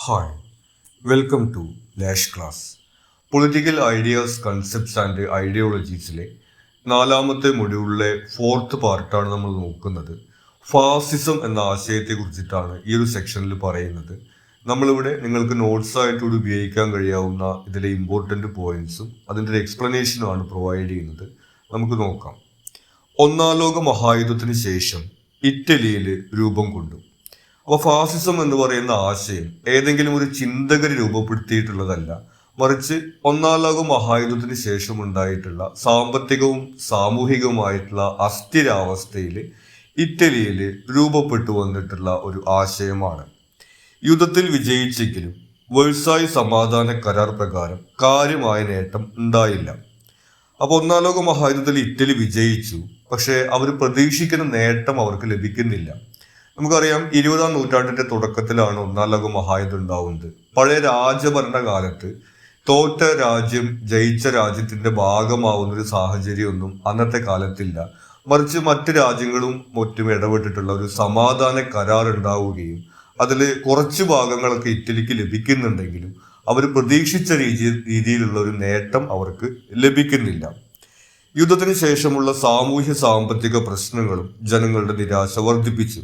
Hi, welcome to Lash Class. Political ideas concepts and ഐഡിയോളജീസിലെ നാലാമത്തെ മൊഡ്യൂളിലെ ഫോർത്ത് പാർട്ടാണ് നമ്മൾ നോക്കുന്നത്. ഫാസിസം എന്ന ആശയത്തെ കുറിച്ചിട്ടാണ് ഈ ഒരു സെക്ഷനിൽ പറയുന്നത്. നമ്മളിവിടെ നിങ്ങൾക്ക് നോട്ട്സായിട്ടൂടെ ഉപയോഗിക്കാൻ കഴിയാവുന്ന ഇതിലെ ഇമ്പോർട്ടൻ്റ് പോയിന്റ്സും അതിൻ്റെ ഒരു എക്സ്പ്ലനേഷനുമാണ് പ്രൊവൈഡ് ചെയ്യുന്നത്. നമുക്ക് നോക്കാം. ഒന്നാം ലോക മഹായുദ്ധത്തിന് ശേഷം ഇറ്റലിയിൽ രൂപം കൊണ്ടു. അപ്പോൾ ഫാസിസം എന്ന് പറയുന്ന ആശയം ഏതെങ്കിലും ഒരു ചിന്തകർ രൂപപ്പെടുത്തിയിട്ടുള്ളതല്ല, മറിച്ച് ഒന്നാം ലോക മഹായുദ്ധത്തിന് ശേഷം ഉണ്ടായിട്ടുള്ള സാമ്പത്തികവും സാമൂഹികവുമായിട്ടുള്ള അസ്ഥിരാവസ്ഥയിൽ ഇറ്റലിയിൽ രൂപപ്പെട്ടു വന്നിട്ടുള്ള ഒരു ആശയമാണ്. യുദ്ധത്തിൽ വിജയിച്ചെങ്കിലും വേഴ്സായി സമാധാന കരാർ പ്രകാരം കാര്യമായ നേട്ടം ഉണ്ടായില്ല. അപ്പോൾ ഒന്നാം ലോക മഹായുദ്ധത്തിൽ ഇറ്റലി വിജയിച്ചു, പക്ഷേ അവർ പ്രതീക്ഷിക്കുന്ന നേട്ടം അവർക്ക് ലഭിക്കുന്നില്ല. നമുക്കറിയാം, 20-ാം നൂറ്റാണ്ടിന്റെ തുടക്കത്തിലാണ് ഒന്നാം ലോക മഹായുദ്ധം ഉണ്ടാവുന്നത്. പഴയ രാജഭരണകാലത്ത് തോറ്റ രാജ്യം ജയിച്ച രാജ്യത്തിന്റെ ഭാഗമാവുന്ന ഒരു സാഹചര്യമൊന്നും അന്നത്തെ കാലത്തില്ല. മറിച്ച് മറ്റ് രാജ്യങ്ങളും മറ്റും ഇടപെട്ടിട്ടുള്ള ഒരു സമാധാന കരാർ ഉണ്ടാവുകയും അതിൽ കുറച്ച് ഭാഗങ്ങളൊക്കെ ഇറ്റലിക്ക് ലഭിക്കുന്നുണ്ടെങ്കിലും അവർ പ്രതീക്ഷിച്ച രീതിയിലുള്ള ഒരു നേട്ടം അവർക്ക് ലഭിക്കുന്നില്ല. യുദ്ധത്തിന് ശേഷമുള്ള സാമൂഹ്യ സാമ്പത്തിക പ്രശ്നങ്ങളും ജനങ്ങളുടെ നിരാശ വർദ്ധിപ്പിച്ചു.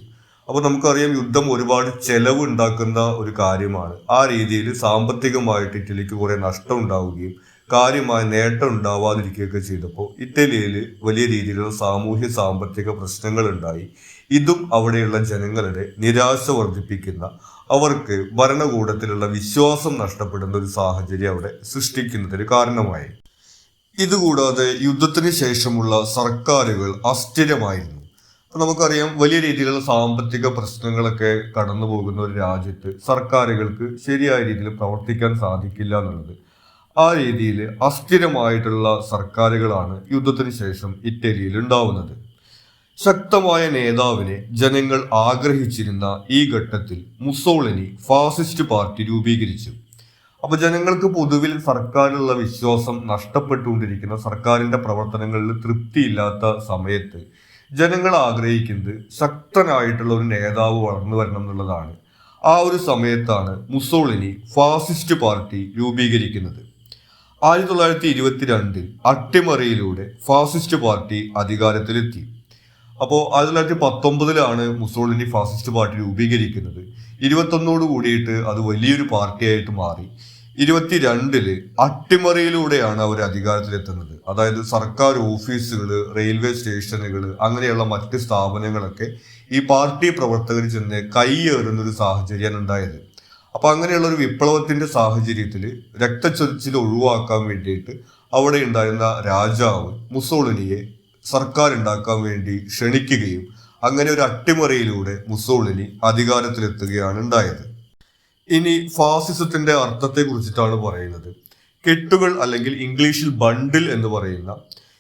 അപ്പോൾ നമുക്കറിയാം, യുദ്ധം ഒരുപാട് ചെലവ് ഉണ്ടാക്കുന്ന ഒരു കാര്യമാണ്. ആ രീതിയിൽ സാമ്പത്തികമായിട്ട് ഇറ്റലിക്ക് കുറെ നഷ്ടം ഉണ്ടാവുകയും കാര്യമായ നേട്ടം ഉണ്ടാവാതിരിക്കുകയൊക്കെ ചെയ്തപ്പോൾ ഇറ്റലിയിൽ വലിയ രീതിയിലുള്ള സാമൂഹ്യ സാമ്പത്തിക പ്രശ്നങ്ങൾ ഉണ്ടായി. ഇതും അവിടെയുള്ള ജനങ്ങളുടെ നിരാശ വർദ്ധിപ്പിക്കുന്ന, അവർക്ക് ഭരണകൂടത്തിലുള്ള വിശ്വാസം നഷ്ടപ്പെടുന്ന ഒരു സാഹചര്യം അവിടെ സൃഷ്ടിക്കുന്നതിന് കാരണമായി. ഇതുകൂടാതെ യുദ്ധത്തിന് ശേഷമുള്ള സർക്കാരുകൾ അസ്ഥിരമായിരുന്നു. നമുക്കറിയാം, വലിയ രീതിയിലുള്ള സാമ്പത്തിക പ്രശ്നങ്ങളൊക്കെ കടന്നു പോകുന്ന ഒരു രാജ്യത്ത് സർക്കാരുകൾക്ക് ശരിയായ രീതിയിൽ പ്രവർത്തിക്കാൻ സാധിക്കില്ല എന്നുള്ളത്. ആ രീതിയിൽ അസ്ഥിരമായിട്ടുള്ള സർക്കാരുകളാണ് യുദ്ധത്തിന് ശേഷം ഇറ്റലിയിൽ ഉണ്ടാവുന്നത്. ശക്തമായ നേതാവിനെ ജനങ്ങൾ ആഗ്രഹിച്ചിരുന്ന ഈ ഘട്ടത്തിൽ മുസോളിനി ഫാസിസ്റ്റ് പാർട്ടി രൂപീകരിച്ചു. അപ്പൊ ജനങ്ങൾക്ക് പൊതുവിൽ സർക്കാരിലുള്ള വിശ്വാസം നഷ്ടപ്പെട്ടുകൊണ്ടിരിക്കുന്ന, സർക്കാരിന്റെ പ്രവർത്തനങ്ങളിൽ തൃപ്തിയില്ലാത്ത സമയത്ത് ജനങ്ങൾ ആഗ്രഹിക്കുന്നത് ശക്തനായിട്ടുള്ള ഒരു നേതാവ് വളർന്നു വരണം എന്നുള്ളതാണ്. ആ ഒരു സമയത്താണ് മുസോളിനി ഫാസിസ്റ്റ് പാർട്ടി രൂപീകരിക്കുന്നത്. 1922 അട്ടിമറിയിലൂടെ ഫാസിസ്റ്റ് പാർട്ടി അധികാരത്തിലെത്തി. അപ്പോൾ 1919 മുസോളിനി ഫാസിസ്റ്റ് പാർട്ടി രൂപീകരിക്കുന്നത്. 21 കൂടിയിട്ട് അത് വലിയൊരു പാർട്ടിയായിട്ട് മാറി. 22 അട്ടിമറിയിലൂടെയാണ് അവർ അധികാരത്തിലെത്തുന്നത്. അതായത് സർക്കാർ ഓഫീസുകൾ, റെയിൽവേ സ്റ്റേഷനുകൾ, അങ്ങനെയുള്ള മറ്റ് സ്ഥാപനങ്ങളൊക്കെ ഈ പാർട്ടി പ്രവർത്തകർ ചെന്ന് കൈയേറുന്ന ഒരു സാഹചര്യമാണ് ഉണ്ടായത്. അപ്പൊ അങ്ങനെയുള്ള ഒരു വിപ്ലവത്തിന്റെ സാഹചര്യത്തിൽ രക്തച്ചൊരിച്ചിൽ ഒഴിവാക്കാൻ വേണ്ടിയിട്ട് അവിടെ ഉണ്ടായിരുന്ന രാജാവ് മുസോളിനിയെ സർക്കാർ ഉണ്ടാക്കാൻ വേണ്ടി ക്ഷണിക്കുകയും അങ്ങനെ ഒരു അട്ടിമറിയിലൂടെ മുസോളിനി അധികാരത്തിലെത്തുകയാണ് ഉണ്ടായത്. ഇനി ഫാസിസത്തിന്റെ അർത്ഥത്തെ കുറിച്ചിട്ടാണ് പറയുന്നത്. കെട്ടുകൾ അല്ലെങ്കിൽ ഇംഗ്ലീഷിൽ ബണ്ടിൽ എന്ന് പറയുന്ന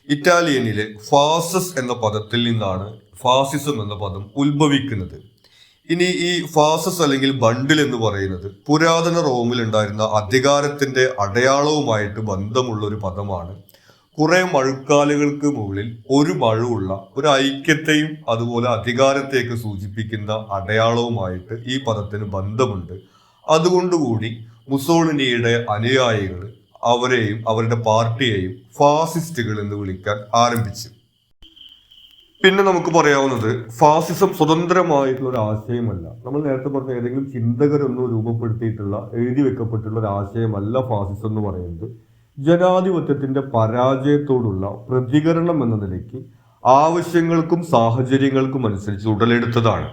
ഇറ്റാലിയനിലെ ഫാസസ് എന്ന പദത്തിൽ നിന്നാണ് ഫാസിസം എന്ന പദം ഉത്ഭവിക്കുന്നത്. ഇനി ഈ ഫാസസ് അല്ലെങ്കിൽ ബണ്ടിൽ എന്ന് പറയുന്നത് പുരാതന റോമിൽ ഉണ്ടായിരുന്ന അധികാരത്തിന്റെ അടയാളവുമായിട്ട് ബന്ധമുള്ള ഒരു പദമാണ്. കുറെ മഴുക്കാലുകൾക്ക് മുകളിൽ ഒരു മഴുവുള്ള ഒരു ഐക്യത്തെയും അതുപോലെ അധികാരത്തെയൊക്കെ സൂചിപ്പിക്കുന്ന അടയാളവുമായിട്ട് ഈ പദത്തിന് ബന്ധമുണ്ട്. അതുകൊണ്ടുകൂടി മുസോളിനിയുടെ അനുയായികൾ അവരെയും അവരുടെ പാർട്ടിയെയും ഫാസിസ്റ്റുകൾ എന്ന് വിളിക്കാൻ ആരംഭിച്ചു. പിന്നെ നമുക്ക് പറയാവുന്നത്, ഫാസിസം സ്വതന്ത്രമായിട്ടുള്ള ഒരു ആശയമല്ല. നമ്മൾ നേരത്തെ പറഞ്ഞ ഏതെങ്കിലും ചിന്തകരൊന്നും രൂപപ്പെടുത്തിയിട്ടുള്ള, എഴുതി വെക്കപ്പെട്ടുള്ള ഒരു ആശയമല്ല ഫാസിസം എന്ന് പറയുന്നത്. ജനാധിപത്യത്തിന്റെ പരാജയത്തോടുള്ള പ്രതികരണം എന്ന നിലയ്ക്ക് ആവശ്യങ്ങൾക്കും സാഹചര്യങ്ങൾക്കും അനുസരിച്ച് ഉടലെടുത്തതാണ്.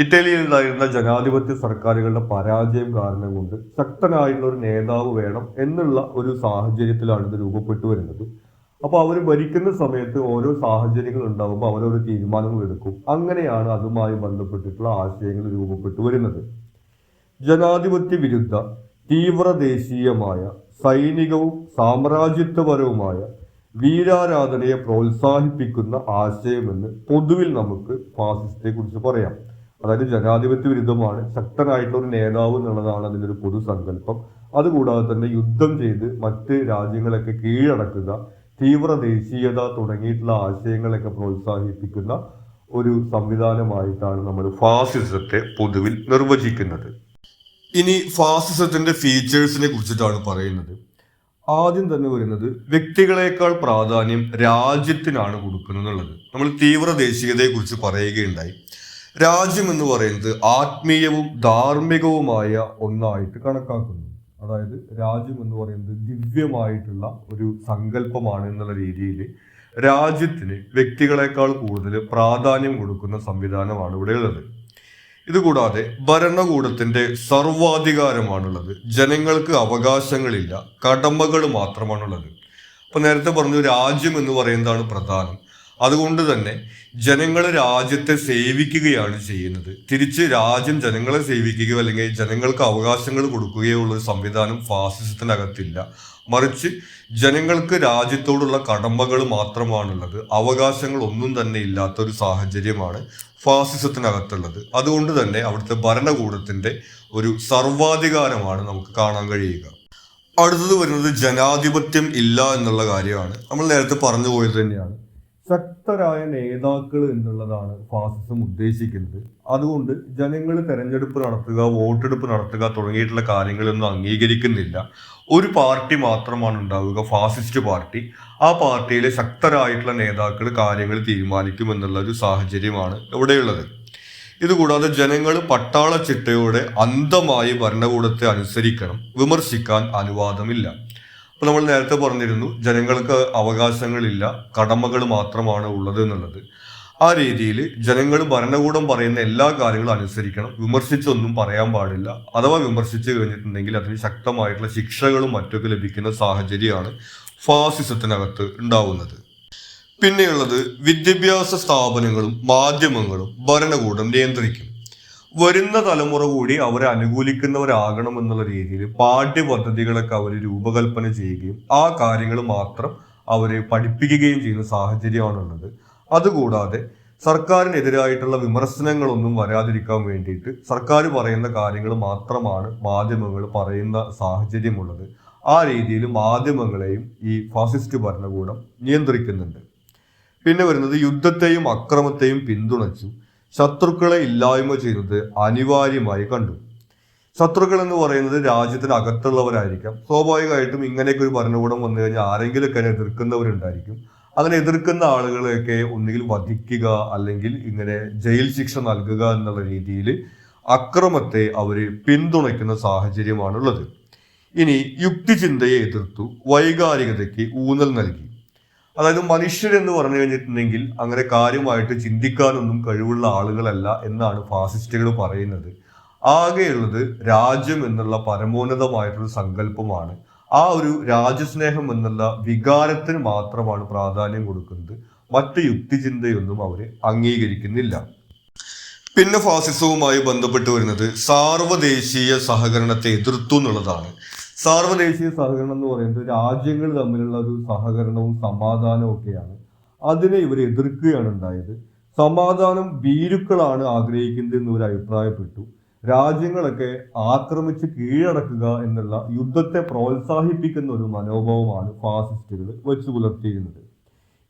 ഇറ്റലിയിൽ ഉണ്ടായിരുന്ന ജനാധിപത്യ സർക്കാരുകളുടെ പരാജയം കാരണം കൊണ്ട് ശക്തനായിട്ടുള്ള ഒരു നേതാവ് വേണം എന്നുള്ള ഒരു സാഹചര്യത്തിലാണ് ഇത് രൂപപ്പെട്ടു വരുന്നത്. അപ്പോൾ അവർ ഭരിക്കുന്ന സമയത്ത് ഓരോ സാഹചര്യങ്ങൾ ഉണ്ടാകുമ്പോൾ അവരോരോ തീരുമാനങ്ങൾ എടുക്കും. അങ്ങനെയാണ് അതുമായി ബന്ധപ്പെട്ടിട്ടുള്ള ആശയങ്ങൾ രൂപപ്പെട്ടു വരുന്നത്. ജനാധിപത്യ വിരുദ്ധ തീവ്രദേശീയമായ സൈനികവും സാമ്രാജ്യത്വപരവുമായ വീരാരാധനയെ പ്രോത്സാഹിപ്പിക്കുന്ന ആശയമെന്ന് പൊതുവിൽ നമുക്ക് ഫാസിസ്റ്റെ കുറിച്ച് പറയാം. അതായത് ജനാധിപത്യ വിരുദ്ധമാണ്, ശക്തനായിട്ടുള്ള ഒരു നേതാവ് എന്നുള്ളതാണ് അതിൻ്റെ ഒരു പൊതുസങ്കല്പം. അതുകൂടാതെ തന്നെ യുദ്ധം ചെയ്ത് മറ്റ് രാജ്യങ്ങളൊക്കെ കീഴടക്കുക, തീവ്ര ദേശീയത തുടങ്ങിയിട്ടുള്ള ആശയങ്ങളൊക്കെ പ്രോത്സാഹിപ്പിക്കുന്ന ഒരു സംവിധാനമായിട്ടാണ് നമ്മൾ ഫാസിസത്തെ പൊതുവിൽ നിർവചിക്കുന്നത്. ഇനി ഫാസിസത്തിന്റെ ഫീച്ചേഴ്സിനെ കുറിച്ചിട്ടാണ് പറയുന്നത്. ആദ്യം തന്നെ വരുന്നത് വ്യക്തികളെക്കാൾ പ്രാധാന്യം രാജ്യത്തിനാണ് കൊടുക്കുന്നത് എന്നുള്ളത്. നമ്മൾ തീവ്ര ദേശീയതയെ കുറിച്ച് പറയുകയുണ്ടായി. രാജ്യം എന്ന് പറയുന്നത് ആത്മീയവും ധാർമ്മികവുമായ ഒന്നായിട്ട് കണക്കാക്കുന്നു. അതായത് രാജ്യം എന്ന് പറയുന്നത് ദിവ്യമായിട്ടുള്ള ഒരു സങ്കല്പമാണ് എന്നുള്ള രീതിയിൽ രാജ്യത്തിന് വ്യക്തികളെക്കാൾ കൂടുതൽ പ്രാധാന്യം കൊടുക്കുന്ന സംവിധാനമാണ് ഇവിടെ ഉള്ളത്. ഇതുകൂടാതെ ഭരണകൂടത്തിന്റെ സർവാധികാരമാണുള്ളത്. ജനങ്ങൾക്ക് അവകാശങ്ങളില്ല, കടമകൾ മാത്രമാണുള്ളത്. അപ്പൊ നേരത്തെ പറഞ്ഞു രാജ്യം എന്ന് പറയുന്നതാണ് പ്രധാനം. അതുകൊണ്ട് തന്നെ ജനങ്ങൾ രാജ്യത്തെ സേവിക്കുകയാണ് ചെയ്യുന്നത്. തിരിച്ച് രാജ്യം ജനങ്ങളെ സേവിക്കുകയോ അല്ലെങ്കിൽ ജനങ്ങൾക്ക് അവകാശങ്ങൾ കൊടുക്കുകയോ ഉള്ള ഒരു സംവിധാനം ഫാസിസത്തിനകത്തില്ല. മറിച്ച് ജനങ്ങൾക്ക് രാജ്യത്തോടുള്ള കടമകൾ മാത്രമാണുള്ളത്. അവകാശങ്ങൾ ഒന്നും തന്നെ ഇല്ലാത്ത ഒരു സാഹചര്യമാണ് ഫാസിസത്തിനകത്തുള്ളത്. അതുകൊണ്ട് തന്നെ അവിടുത്തെ ഭരണകൂടത്തിന്റെ ഒരു സർവാധികാരമാണ് നമുക്ക് കാണാൻ കഴിയുക. അടുത്തത് വരുന്നത് ജനാധിപത്യം ഇല്ല എന്നുള്ള കാര്യമാണ്. നമ്മൾ നേരത്തെ പറഞ്ഞു പോയത് തന്നെയാണ്. ശക്തരായ നേതാക്കൾ എന്നുള്ളതാണ് ഫാസിസം ഉദ്ദേശിക്കുന്നത്. അതുകൊണ്ട് ജനങ്ങൾ തെരഞ്ഞെടുപ്പ് നടത്തുക, വോട്ടെടുപ്പ് നടത്തുക തുടങ്ങിയിട്ടുള്ള കാര്യങ്ങളൊന്നും അംഗീകരിക്കുന്നില്ല. ഒരു പാർട്ടി മാത്രമാണ് ഉണ്ടാവുക, ഫാസിസ്റ്റ് പാർട്ടി. ആ പാർട്ടിയിലെ ശക്തരായിട്ടുള്ള നേതാക്കൾ കാര്യങ്ങൾ തീരുമാനിക്കും എന്നുള്ള ഒരു സാഹചര്യമാണ് ഇവിടെയുള്ളത്. ഇതുകൂടാതെ ജനങ്ങൾ പട്ടാള ചിട്ടയോടെ അന്ധമായി ഭരണകൂടത്തെ അനുസരിക്കണം, വിമർശിക്കാൻ അനുവാദമില്ല. അപ്പൊ നമ്മൾ നേരത്തെ പറഞ്ഞിരുന്നു ജനങ്ങൾക്ക് അവകാശങ്ങളില്ല, കടമകൾ മാത്രമാണ് ഉള്ളത് എന്നുള്ളത്. ആ രീതിയിൽ ജനങ്ങൾ ഭരണകൂടം പറയുന്ന എല്ലാ കാര്യങ്ങളും അനുസരിക്കണം, വിമർശിച്ചൊന്നും പറയാൻ പാടില്ല. അഥവാ വിമർശിച്ചു കഴിഞ്ഞിട്ടുണ്ടെങ്കിൽ അതിന് ശക്തമായിട്ടുള്ള ശിക്ഷകളും മറ്റൊക്കെ ലഭിക്കുന്ന സാഹചര്യമാണ് ഫാസിസത്തിനകത്ത് ഉണ്ടാവുന്നത്. പിന്നെയുള്ളത് വിദ്യാഭ്യാസ സ്ഥാപനങ്ങളും മാധ്യമങ്ങളും ഭരണകൂടം നിയന്ത്രിക്കും. വരുന്ന തലമുറ കൂടി അവരെ അനുകൂലിക്കുന്നവരാകണം എന്നുള്ള രീതിയിൽ പാഠ്യപദ്ധതികളൊക്കെ അവർ രൂപകൽപ്പന ചെയ്യുകയും ആ കാര്യങ്ങൾ മാത്രം അവരെ പഠിപ്പിക്കുകയും ചെയ്യുന്ന സാഹചര്യമാണുള്ളത്. അതുകൂടാതെ സർക്കാരിനെതിരായിട്ടുള്ള വിമർശനങ്ങളൊന്നും വരാതിരിക്കാൻ വേണ്ടിയിട്ട് സർക്കാർ പറയുന്ന കാര്യങ്ങൾ മാത്രമാണ് മാധ്യമങ്ങൾ പറയുന്ന സാഹചര്യമുള്ളത്. ആ രീതിയിൽ മാധ്യമങ്ങളെയും ഈ ഫാസിസ്റ്റ് ഭരണകൂടം നിയന്ത്രിക്കുന്നുണ്ട്. പിന്നെ വരുന്നത് യുദ്ധത്തെയും അക്രമത്തെയും പിന്തുണച്ചു ശത്രുക്കളെ ഇല്ലായ്മ ചെയ്യുന്നത് അനിവാര്യമായി കണ്ടു. ശത്രുക്കൾ എന്ന് പറയുന്നത് രാജ്യത്തിന് അകത്തുള്ളവരായിരിക്കാം. സ്വാഭാവികമായിട്ടും ഇങ്ങനെയൊക്കെ ഒരു ഭരണകൂടം വന്നു കഴിഞ്ഞാൽ ആരെങ്കിലുമൊക്കെ എതിർക്കുന്നവരുണ്ടായിരിക്കും. അങ്ങനെ എതിർക്കുന്ന ആളുകളെയൊക്കെ ഒന്നുകിൽ വധിക്കുക അല്ലെങ്കിൽ ഇങ്ങനെ ജയിൽ ശിക്ഷ നൽകുക എന്നുള്ള രീതിയിൽ അക്രമത്തെ അവർ പിന്തുണയ്ക്കുന്ന സാഹചര്യമാണുള്ളത്. ഇനി യുക്തിചിന്തയെ എതിർത്തു വൈകാരികതയ്ക്ക് ഊന്നൽ നൽകി. അതായത് മനുഷ്യരെന്ന് പറഞ്ഞു കഴിഞ്ഞിട്ടുണ്ടെങ്കിൽ അങ്ങനെ കാര്യമായിട്ട് ചിന്തിക്കാനൊന്നും കഴിവുള്ള ആളുകളല്ല എന്നാണ് ഫാസിസ്റ്റുകൾ പറയുന്നത്. ആകെയുള്ളത് രാജ്യം എന്നുള്ള പരമോന്നതമായിട്ടൊരു സങ്കല്പമാണ്. ആ ഒരു രാജ്യസ്നേഹം എന്നുള്ള വികാരത്തിന് മാത്രമാണ് പ്രാധാന്യം കൊടുക്കുന്നത്. മറ്റ് യുക്തിചിന്തയൊന്നും അവർ അംഗീകരിക്കുന്നില്ല. പിന്നെ ഫാസിസവുമായി ബന്ധപ്പെട്ട് വരുന്നത് സാർവദേശീയ സഹകരണത്തെ എതിർത്തു എന്നുള്ളതാണ്. സാർവദേശീയ സഹകരണം എന്ന് പറയുന്നത് രാജ്യങ്ങൾ തമ്മിലുള്ള ഒരു സഹകരണവും സമാധാനവും ഒക്കെയാണ്. അതിനെ ഇവർ എതിർക്കുകയാണ് ഉണ്ടായത്. സമാധാനം ഭീരുക്കളാണ് ആഗ്രഹിക്കുന്നത് എന്ന് ഇവർ അഭിപ്രായപ്പെട്ടു. രാജ്യങ്ങളൊക്കെ ആക്രമിച്ച് കീഴടക്കുക എന്നുള്ള യുദ്ധത്തെ പ്രോത്സാഹിപ്പിക്കുന്ന ഒരു മനോഭാവമാണ് ഫാസിസ്റ്റുകൾ വെച്ചു പുലർത്തിയിരുന്നത്.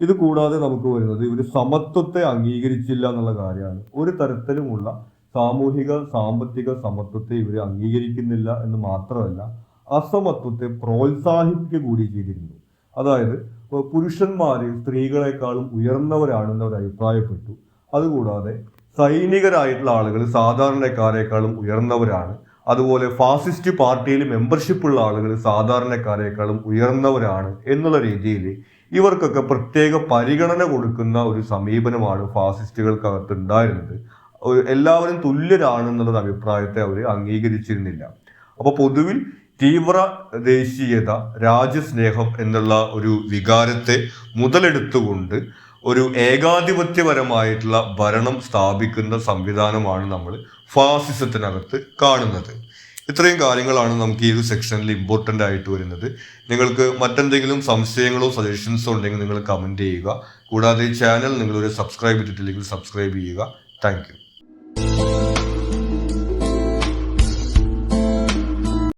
ഇത് കൂടാതെ നമുക്ക് വരുന്നത് ഇവർ സമത്വത്തെ അംഗീകരിച്ചില്ല എന്നുള്ള കാര്യമാണ്. ഒരു തരത്തിലുമുള്ള സാമൂഹിക സാമ്പത്തിക സമത്വത്തെ ഇവർ അംഗീകരിക്കുന്നില്ല എന്ന് മാത്രമല്ല അസമത്വത്തെ പ്രോത്സാഹിപ്പിക്കുക കൂടി ചെയ്തിരുന്നു. അതായത് പുരുഷന്മാര് സ്ത്രീകളെക്കാളും ഉയർന്നവരാണെന്ന് അവർ അഭിപ്രായപ്പെട്ടു. അതുകൂടാതെ സൈനികരായിട്ടുള്ള ആളുകൾ സാധാരണക്കാരെക്കാളും ഉയർന്നവരാണ്. അതുപോലെ ഫാസിസ്റ്റ് പാർട്ടിയിൽ മെമ്പർഷിപ്പ് ഉള്ള ആളുകൾ സാധാരണക്കാരെക്കാളും ഉയർന്നവരാണ് എന്നുള്ള രീതിയിൽ ഇവർക്കൊക്കെ പ്രത്യേക പരിഗണന കൊടുക്കുന്ന ഒരു സമീപനമാണ് ഫാസിസ്റ്റുകൾക്കകത്ത് ഉണ്ടായിരുന്നത്. എല്ലാവരും തുല്യരാണെന്നുള്ളത് അഭിപ്രായത്തെ അവർ അംഗീകരിച്ചിരുന്നില്ല. അപ്പൊ പൊതുവിൽ തീവ്ര ദേശീയത, രാജ്യസ്നേഹം എന്നുള്ള ഒരു വികാരത്തെ മുതലെടുത്തുകൊണ്ട് ഒരു ഏകാധിപത്യപരമായിട്ടുള്ള ഭരണം സ്ഥാപിക്കുന്ന സംവിധാനമാണ് നമ്മൾ ഫാസിസത്തിനകത്ത് കാണുന്നത്. ഇത്രയും കാര്യങ്ങളാണ് നമുക്ക് ഈ ഒരു സെക്ഷനിൽ ഇമ്പോർട്ടൻ്റ് ആയിട്ട് വരുന്നത്. നിങ്ങൾക്ക് മറ്റെന്തെങ്കിലും സംശയങ്ങളോ സജഷൻസോ ഉണ്ടെങ്കിൽ നിങ്ങൾ കമൻറ്റ് ചെയ്യുക. കൂടാതെ ചാനൽ നിങ്ങളൊരു സബ്സ്ക്രൈബ് ചെയ്തിട്ടില്ലെങ്കിൽ സബ്സ്ക്രൈബ് ചെയ്യുക. Thank you.